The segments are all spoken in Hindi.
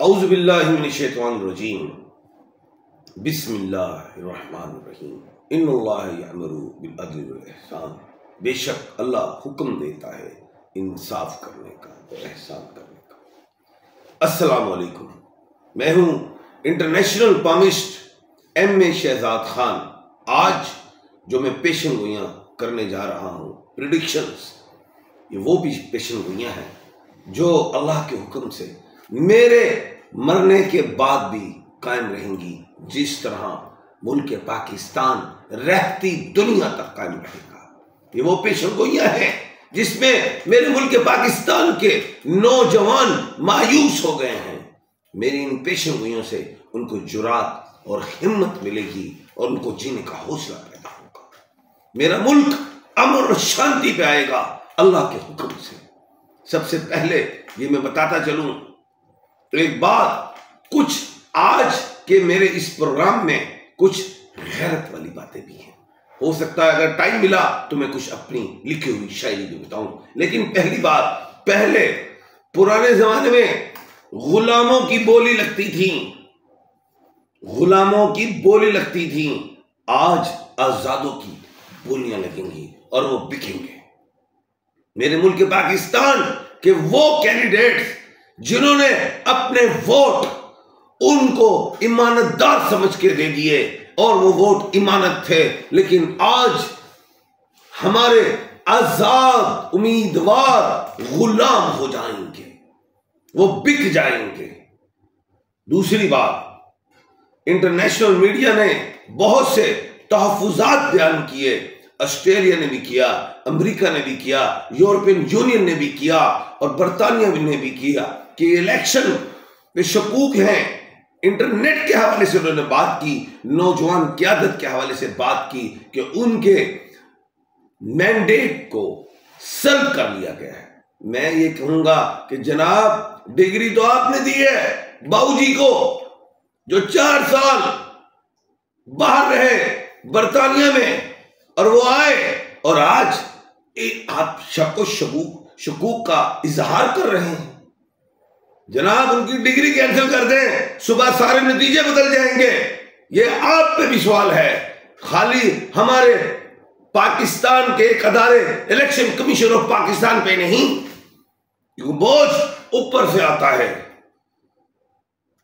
औज़ुबिल्लाहि मिनश्शैतानिर्रजीम बिस्मिल्लाहिर्रहमानिर्रहीम इन्नल्लाह यअमुरु बिल अद्ल वल इहसान। बेशक अल्लाह हुक्म देता है इंसाफ करने का और एहसान करने का। अस्सलामु अलैकुम, मैं हूँ international palmist M A. Shahzad Khan. आज जो मैं पेशन गोइयाँ करने जा रहा हूँ, प्रिडिक्शंस, ये वो भी पेशन गोइयाँ हैं जो अल्लाह के हुक्म से मेरे मरने के बाद भी कायम रहेंगी। जिस तरह मुल्क पाकिस्तान रहती दुनिया तक कायम रहेगा। ये वो पेशन गोइयाँ हैं जिसमें मेरे मुल्क पाकिस्तान के नौजवान मायूस हो गए हैं। मेरी इन पेशन गोइयों से उनको जुरात और हिम्मत मिलेगी और उनको जीने का हौसला पैदा होगा। मेरा मुल्क अमन और शांति पे आएगा अल्लाह के हुक्म से। सबसे पहले ये मैं बताता चलूं एक बात, कुछ आज के मेरे इस प्रोग्राम में कुछ गैरत वाली बातें भी हैं। हो सकता है अगर टाइम मिला तो मैं कुछ अपनी लिखी हुई शायरी भी बताऊं। लेकिन पहली बात, पहले पुराने जमाने में गुलामों की बोली लगती थी, गुलामों की बोली लगती थी। आज आजादों की बोलियां लगेंगी और वो बिकेंगे। मेरे मुल्क पाकिस्तान के वो कैंडिडेट्स जिन्होंने अपने वोट उनको ईमानतदार समझ के दे दिए और वो वोट ईमानत थे, लेकिन आज हमारे आजाद उम्मीदवार गुलाम हो जाएंगे, वो बिक जाएंगे। दूसरी बात, इंटरनेशनल मीडिया ने बहुत से तहफ़्फ़ुज़ात बयान किए। ऑस्ट्रेलिया ने भी किया, अमेरिका ने भी किया, यूरोपियन यूनियन ने भी किया और बरतानिया ने भी किया कि इलेक्शन में शकूक हैं। इंटरनेट के हवाले से उन्होंने बात की, नौजवान क़यादत के हवाले से बात की कि उनके मैंडेट को सल्ब कर लिया गया है। मैं ये कहूंगा कि जनाब, डिग्री तो आपने दी है बाबूजी को, जो 4 साल बाहर रहे बरतानिया में और वो आए और आज आप शकूक का इजहार कर रहे हैं। जनाब, उनकी डिग्री कैंसिल कर दें, सुबह सारे नतीजे बदल जाएंगे। ये आप पे भी सवाल है, खाली हमारे पाकिस्तान के एक अदारे इलेक्शन कमीशन ऑफ पाकिस्तान पे नहीं। क्योंकि बोझ ऊपर से आता है,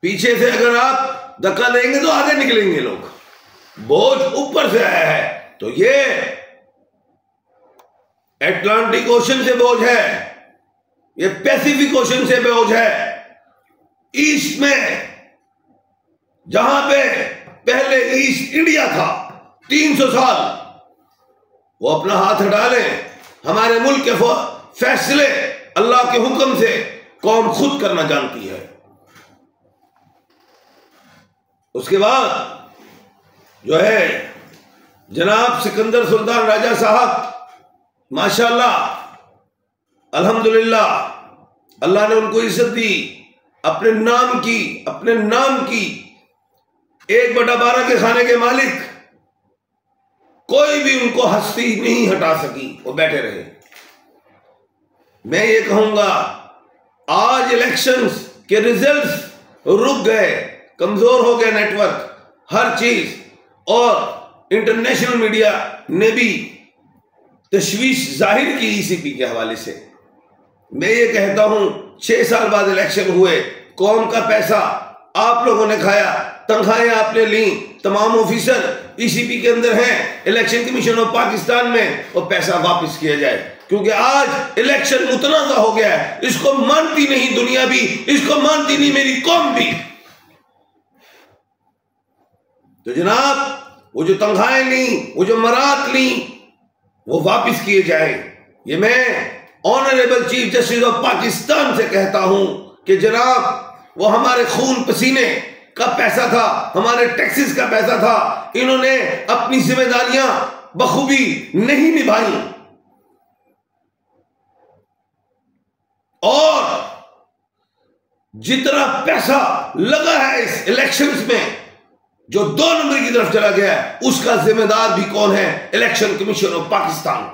पीछे से अगर आप धक्का देंगे तो आगे निकलेंगे लोग। बोझ ऊपर से आया है तो ये अटलांटिक ओशन से बोझ है, ये पैसिफिक ओशन से बोझ है। ईस्ट में जहां पे पहले ईस्ट इंडिया था 300 साल, वो अपना हाथ हटा लें। हमारे मुल्क के फैसले अल्लाह के हुक्म से कौम खुद करना जानती है। उसके बाद जो है जनाब सिकंदर सुल्तान राजा साहब, माशाल्लाह, अल्हम्दुलिल्लाह, अल्लाह ने उनको इज्जत दी, अपने नाम की 1/12 के खाने के मालिक, कोई भी उनको हस्ती नहीं हटा सकी, वो बैठे रहे। मैं ये कहूंगा, आज इलेक्शंस के रिजल्ट्स रुक गए, कमजोर हो गया नेटवर्क, हर चीज, और इंटरनेशनल मीडिया ने भी तशवीश जाहिर की ईसीपी के हवाले से। मैं ये कहता हूं, 6 साल बाद इलेक्शन हुए, कौम का पैसा आप लोगों ने खाया, तनख्वाहें आपने ली, तमाम ऑफिसर ईसीपी के अंदर हैं, इलेक्शन कमीशन ऑफ पाकिस्तान में, और पैसा वापस किया जाए। क्योंकि आज इलेक्शन मुतनाज़ा हो गया है, इसको मानती नहीं दुनिया भी, इसको मानती नहीं मेरी कौम भी। तो जनाब, वो जो तनख्वाहें ली, वो जो मरात ली, वो वापस किए जाए। ये मैं honourable chief justice of Pakistan से कहता हूं कि जनाब, वो हमारे खून पसीने का पैसा था, हमारे टैक्सेस का पैसा था, इन्होंने अपनी जिम्मेदारियां बखूबी नहीं निभाई। और जितना पैसा लगा है इस इलेक्शंस में, जो 2 नंबर की तरफ चला गया है, उसका जिम्मेदार भी कौन है? Election commission of Pakistan.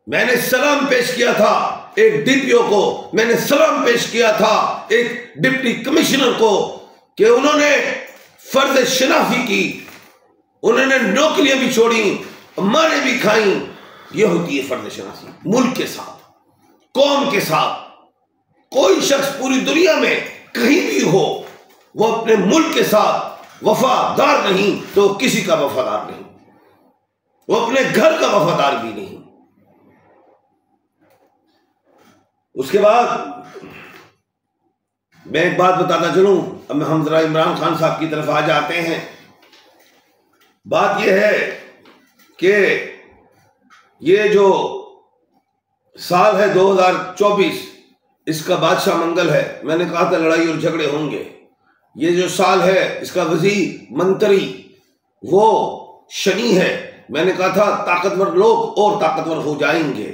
मैंने सलाम पेश किया था एक डीपीओ को मैंने सलाम पेश किया था, एक डिप्टी कमिश्नर को, कि उन्होंने फर्ज शनाफी की, उन्होंने नौकरियां भी छोड़ी, मारें भी खाई। ये होती है फर्ज शनाफी। मुल्क के साथ, कौम के साथ कोई शख्स पूरी दुनिया में कहीं भी हो, वो अपने मुल्क के साथ वफादार नहीं तो किसी का वफादार नहीं, वो अपने घर का वफादार भी नहीं। उसके बाद मैं एक बात बताता चलूं, अब हम जरा इमरान खान साहब की तरफ आ जाते हैं। बात यह है कि ये जो साल है 2024, इसका बादशाह मंगल है। मैंने कहा था लड़ाई और झगड़े होंगे। ये जो साल है इसका वजीर मंत्री वो शनि है। मैंने कहा था ताकतवर लोग और ताकतवर हो जाएंगे,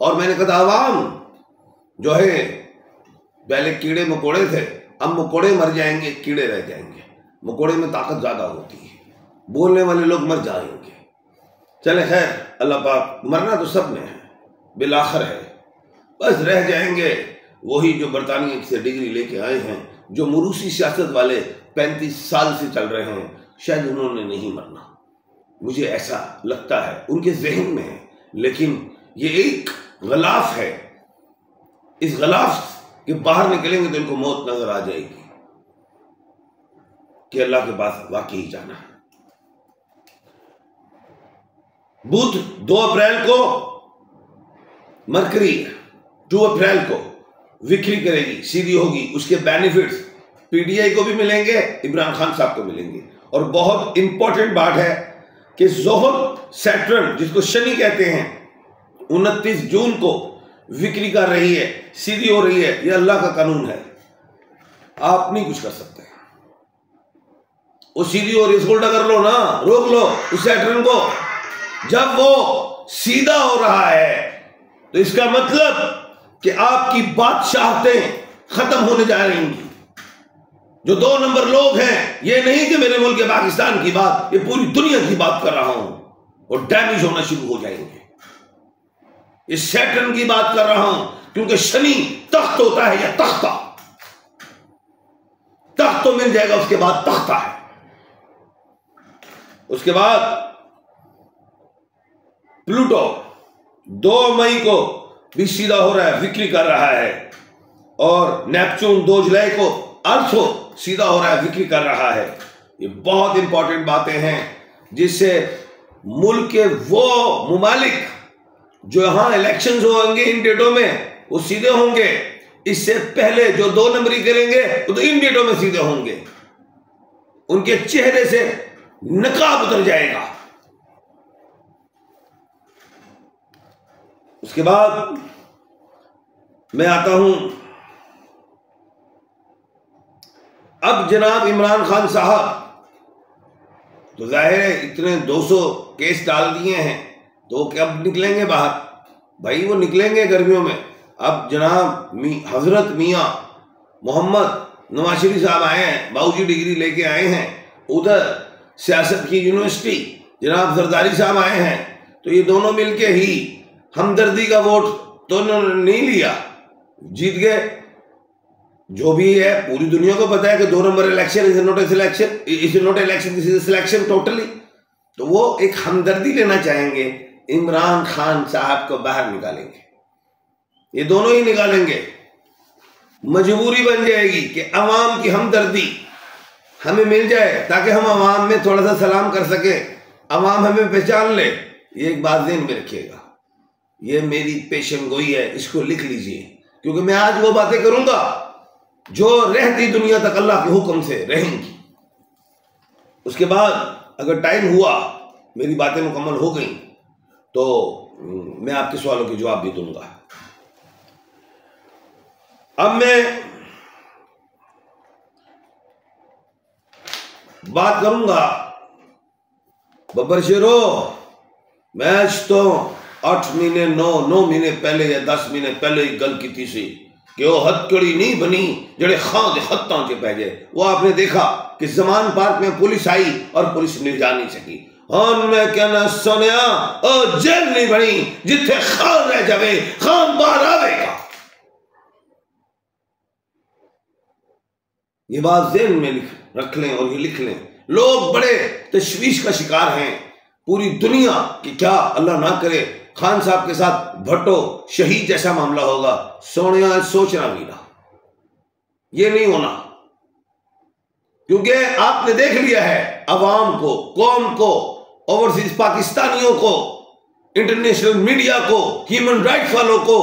और मैंने कहा था अवाम जो है पहले कीड़े मकोड़े थे, अब मकोड़े मर जाएंगे, कीड़े रह जाएंगे। मकोड़े में ताकत ज्यादा होती है, बोलने वाले लोग मर जाएंगे। चले खैर, अल्लाह पाक, मरना तो सब ने है, बिलाखर है, बस रह जाएंगे वही जो बरतानिया से डिग्री लेके आए हैं, जो मुरूसी सियासत वाले 35 साल से चल रहे हैं। शायद उन्होंने नहीं मरना, मुझे ऐसा लगता है, उनके जहन में है। लेकिन ये एक गलाफ है, इस गलाफ के बाहर निकलेंगे तो इनको मौत नजर आ जाएगी कि अल्लाह के पास वाकई जाना है। बुध 2 अप्रैल को मरकरी 2 अप्रैल को विक्री करेगी, सीधी होगी। उसके बेनिफिट्स पीटीआई को भी मिलेंगे, इमरान खान साहब को मिलेंगे। और बहुत इंपॉर्टेंट बात है कि ज़ोहर सैटर्न, जिसको शनि कहते हैं, 29 जून को विक्री कर रही है, सीधी हो रही है। यह अल्लाह का कानून है, आप नहीं कुछ कर सकते। वो सीधी हो रही है, उल्टा कर लो ना, रोक लो उस सैटर्न को। जब वो सीधा हो रहा है तो इसका मतलब कि आपकी बादशाहतें खत्म होने जा रही हैं। जो 2 नंबर लोग हैं, ये नहीं कि मेरे मुल्क के पाकिस्तान की बात, ये पूरी दुनिया की बात कर रहा हूं, और डैमेज होना शुरू हो जाएंगे। इस सैटर्न की बात कर रहा हूं, क्योंकि शनि तख्त होता है, या तख्ता, तख्त तो मिल जाएगा, उसके बाद तख्ता है। उसके बाद प्लूटो 2 मई को भी सीधा हो रहा है, विक्री कर रहा है। और नेपच्यून 2 जुलाई को अर्थो सीधा हो रहा है, विक्री कर रहा है। ये बहुत इंपॉर्टेंट बातें हैं जिससे मुल्क के वो मुमालिक जो यहां इलेक्शंस होंगे इन डेटों में, वो सीधे होंगे। इससे पहले जो 2 नंबरी करेंगे वो तो इन डेटों में सीधे होंगे, उनके चेहरे से नकाब उतर जाएगा। उसके बाद मैं आता हूं, अब जनाब इमरान खान साहब तो जाहिर है इतने 200 केस डाल दिए हैं, तो कब निकलेंगे बाहर? भाई वो निकलेंगे गर्मियों में। अब जनाब हजरत मियाँ मोहम्मद नवाज शरीफ साहब आए हैं, बाबूजी डिग्री लेके आए हैं। उधर सियासत की यूनिवर्सिटी जनाब जरदारी साहब आए हैं। तो ये दोनों मिलके ही हमदर्दी का वोट तो उन्होंने नहीं लिया, जीत गए। जो भी है पूरी दुनिया को पता है कि 2 number election is not a selection, is not election, this is selection totally. तो वो एक हमदर्दी लेना चाहेंगे, इमरान खान साहब को बाहर निकालेंगे। ये दोनों ही निकालेंगे। मजबूरी बन जाएगी कि अवाम की हमदर्दी हमें मिल जाए, ताकि हम अवाम में थोड़ा सा सलाम कर सके, अवाम हमें पहचान ले। ये एक बात ध्यान में रखिएगा, ये मेरी पेशन गोई है, इसको लिख लीजिए, क्योंकि मैं आज वो बातें करूंगा जो रहती दुनिया तक अल्लाह के हुक्म से रहेंगी। उसके बाद अगर टाइम हुआ, मेरी बातें मुकम्मल हो गई, तो मैं आपके सवालों के जवाब भी दूंगा। अब मैं बात करूंगा बब्बर शेरो, मैच तो 8 महीने 9 महीने पहले या 10 महीने पहले ही गल की सी कि वो हथकड़ी नहीं बनी जड़े खां दे हत्तां च पै जाए। वो आपने देखा कि जमान पार्क में पुलिस आई और पुलिस नहीं जा नहीं सकी। खान मैं कहना सुनिया ओ जेल नहीं बनी जिथे खान रह जावे, खान बाहर आवेगा। ये बात ज़हन में रख लें और ये लिख लें। लोग बड़े तशवीश का शिकार हैं पूरी दुनिया कि क्या अल्लाह ना करे खान साहब के साथ भट्टो शहीद जैसा मामला होगा। सोनिया सोचना भी ना, ये नहीं होना, क्योंकि आपने देख लिया है अवाम को, कौम को, ओवरसीज पाकिस्तानियों को, इंटरनेशनल मीडिया को, ह्यूमन राइट्स वालों को,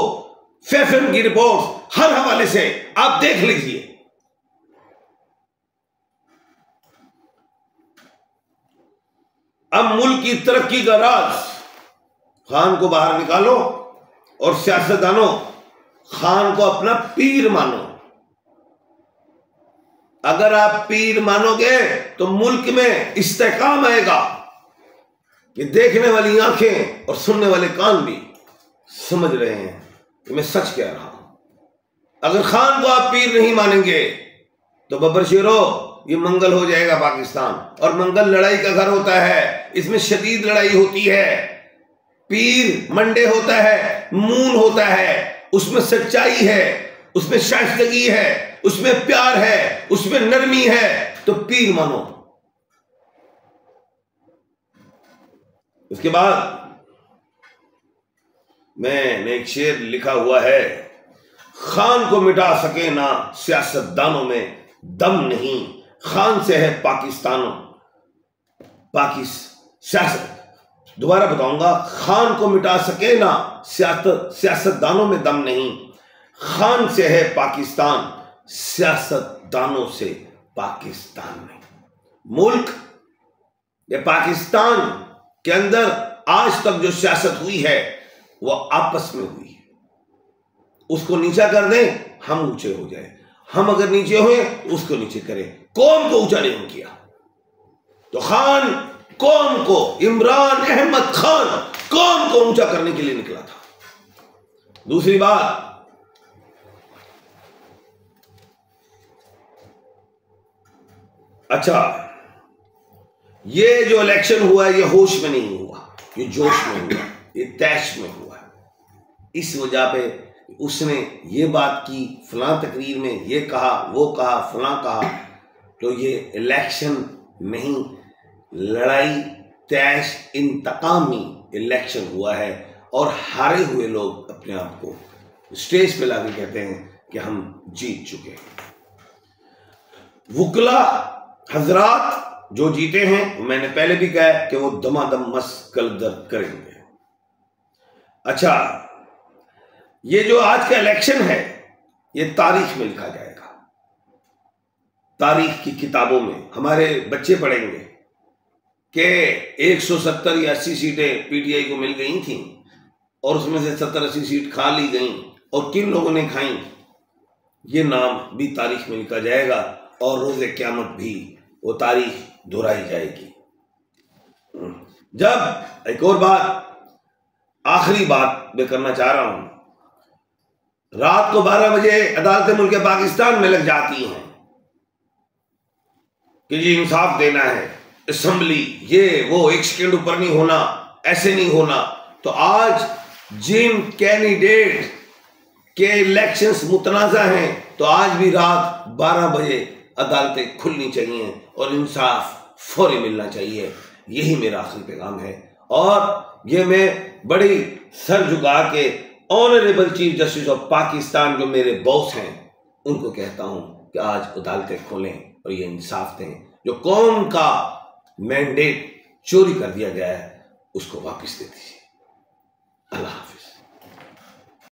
फैफन की रिपोर्ट हर हवाले से आप देख लीजिए। अब मुल्क की तरक्की का राज, खान को बाहर निकालो और सियासतदानों खान को अपना पीर मानो। अगर आप पीर मानोगे तो मुल्क में इस्तेकाम आएगा कि देखने वाली आंखें और सुनने वाले कान भी समझ रहे हैं कि मैं सच कह रहा हूं। अगर खान को आप पीर नहीं मानेंगे तो बब्बर शेरो ये मंगल हो जाएगा पाकिस्तान। और मंगल लड़ाई का घर होता है, इसमें शदीद लड़ाई होती है। पीर मंडे होता है, मून होता है, उसमें सच्चाई है, उसमें शाइस्तगी है, उसमें प्यार है, उसमें नरमी है, तो पीर मानो। उसके बाद मैंने एक शेर लिखा हुआ है, खान को मिटा सके ना सियासतदानों में दम नहीं, खान से है पाकिस्तानों सियासत। दोबारा बताऊंगा, खान को मिटा सके ना सियासतदानों में दम नहीं, खान से है पाकिस्तान, सियासतदानों से पाकिस्तान में। मुल्क ये पाकिस्तान के अंदर आज तक जो सियासत हुई है वो आपस में हुई है। उसको नीचा कर दें, हम ऊंचे हो जाए। हम अगर नीचे हुए उसको नीचे करें। कौम को ऊंचा नहीं किया तो खान कौम को, इमरान अहमद खान कौम को ऊंचा करने के लिए निकला था। दूसरी बात, अच्छा ये जो इलेक्शन हुआ ये होश में नहीं हुआ, ये जोश में हुआ, ये तैश में हुआ। इस वजह पे उसने ये बात की, फलां तकरीर में ये कहा, वो कहा, फलां कहा। तो ये इलेक्शन नहीं, लड़ाई, तैश, इंतकामी इलेक्शन हुआ है। और हारे हुए लोग अपने आप को स्टेज पे लाके कहते हैं कि हम जीत चुके हैं। वुकला हजरात जो जीते हैं, मैंने पहले भी कहा कि वो दमादम मस्त कलदर करेंगे। अच्छा, ये जो आज का इलेक्शन है ये तारीख में लिखा जाएगा। तारीख की किताबों में हमारे बच्चे पढ़ेंगे कि 170 या 80 सीटें पीटीआई को मिल गई थी और उसमें से 70-80 सीट खा ली गई, और किन लोगों ने खाई ये नाम भी तारीख में लिखा जाएगा। और रोज़े क़यामत भी वो तारीख दोहराई जाएगी। जब एक और बात, आखिरी बात मैं करना चाह रहा हूं, रात को 12 बजे अदालतें मुल्क पाकिस्तान में लग जाती हैं कि जी इंसाफ देना है, असेंबली ये वो, एक सेकंड ऊपर नहीं होना, ऐसे नहीं होना। तो आज जिन कैंडिडेट के इलेक्शंस मुतनाज़ा हैं, तो आज भी रात 12 बजे अदालतें खुलनी चाहिए और इंसाफ फौरी मिलना चाहिए। यही मेरा आखिरी पैगाम है। और ये मैं बड़ी सर झुका के honourable chief justice of Pakistan जो मेरे बॉस हैं उनको कहता हूं कि आज अदालतें खोलें और ये इंसाफ दें। जो कौम का मैंडेट चोरी कर दिया गया है उसको वापस दे दीजिए। अल्लाह।